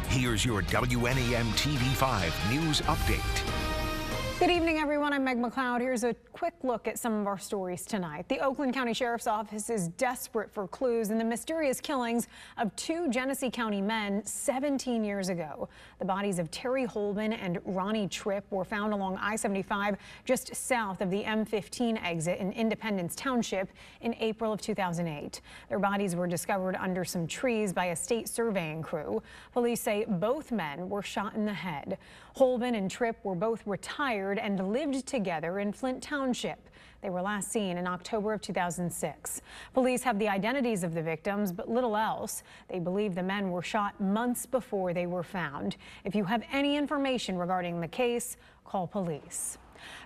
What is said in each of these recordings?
Here's your WNEM TV5 News Update. Good evening, everyone. I'm Meg McLeod. Here's a quick look at some of our stories tonight. The Oakland County Sheriff's Office is desperate for clues in the mysterious killings of two Genesee County men 17 years ago. The bodies of Terry Holman and Ronnie Tripp were found along I-75 just south of the M15 exit in Independence Township in April of 2008. Their bodies were discovered under some trees by a state surveying crew. Police say both men were shot in the head. Holman and Tripp were both retired and lived together in Flint Township. They were last seen in October of 2006. Police have the identities of the victims, but little else. They believe the men were shot months before they were found. If you have any information regarding the case, call police.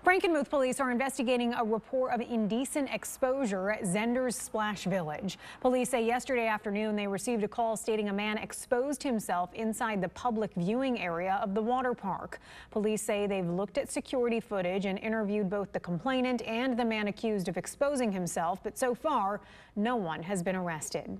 Frankenmuth police are investigating a report of indecent exposure at Zender's Splash Village. Police say yesterday afternoon they received a call stating a man exposed himself inside the public viewing area of the water park. Police say they've looked at security footage and interviewed both the complainant and the man accused of exposing himself, but so far no one has been arrested.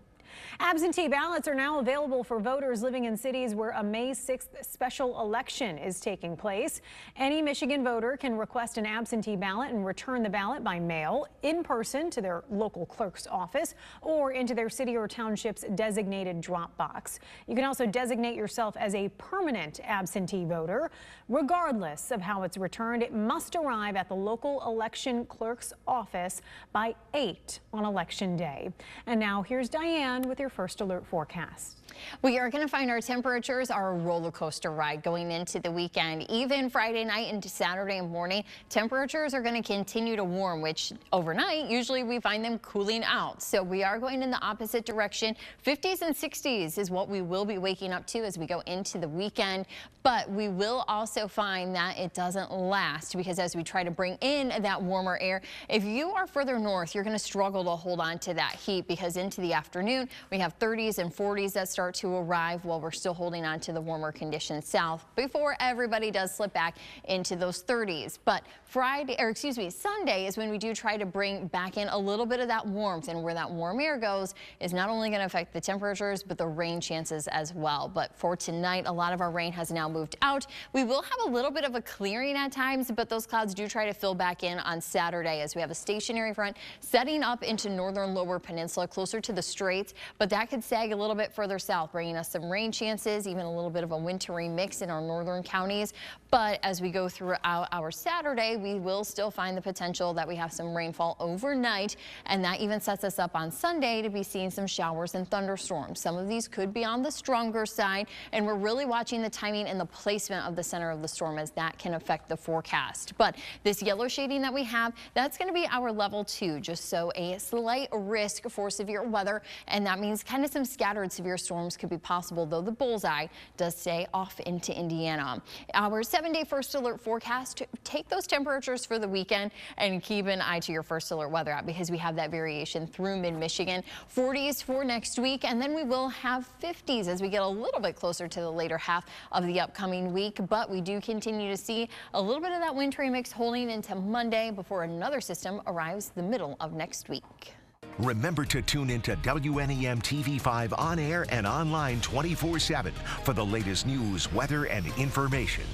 Absentee ballots are now available for voters living in cities where a May 6th special election is taking place. Any Michigan voter can request an absentee ballot and return the ballot by mail, in person to their local clerk's office, or into their city or township's designated drop box. You can also designate yourself as a permanent absentee voter. Regardless of how it's returned, it must arrive at the local election clerk's office by 8 on Election Day. And now here's Diane with your first alert forecast. We are going to find our temperatures are a roller coaster ride going into the weekend. Even Friday night into Saturday morning, temperatures are going to continue to warm, which overnight usually we find them cooling out. So we are going in the opposite direction. 50s and 60s is what we will be waking up to as we go into the weekend. But we will also find that it doesn't last, because as we try to bring in that warmer air, if you are further north, you're going to struggle to hold on to that heat, because into the afternoon we have 30s and 40s that start to arrive while we're still holding on to the warmer conditions south before everybody does slip back into those 30s. But Sunday is when we do try to bring back in a little bit of that warmth, and where that warm air goes is not only going to affect the temperatures but the rain chances as well. But for tonight, a lot of our rain has now moved out. We will have a little bit of a clearing at times, but those clouds do try to fill back in on Saturday as we have a stationary front setting up into northern lower peninsula closer to the Straits, but that could sag a little bit further south, bringing us some rain chances, even a little bit of a wintry mix in our northern counties. But as we go throughout our Saturday, we will still find the potential that we have some rainfall overnight, and that even sets us up on Sunday to be seeing some showers and thunderstorms. Some of these could be on the stronger side, and we're really watching the timing and the placement of the center of the storm, as that can affect the forecast. But this yellow shading that we have, that's going to be our level 2, just so a slight risk for severe weather, and that means kind of some scattered severe storms could be possible, though the bullseye does stay off into Indiana. Our 7-day first alert forecast, take those temperatures for the weekend and keep an eye to your first alert weather app, because we have that variation through mid-Michigan. 40s for next week, and then we will have 50s as we get a little bit closer to the later half of the upcoming week. But we do continue to see a little bit of that wintry mix holding into Monday before another system arrives the middle of next week. Remember to tune into WNEM TV5 on air and online 24/7 for the latest news, weather, and information.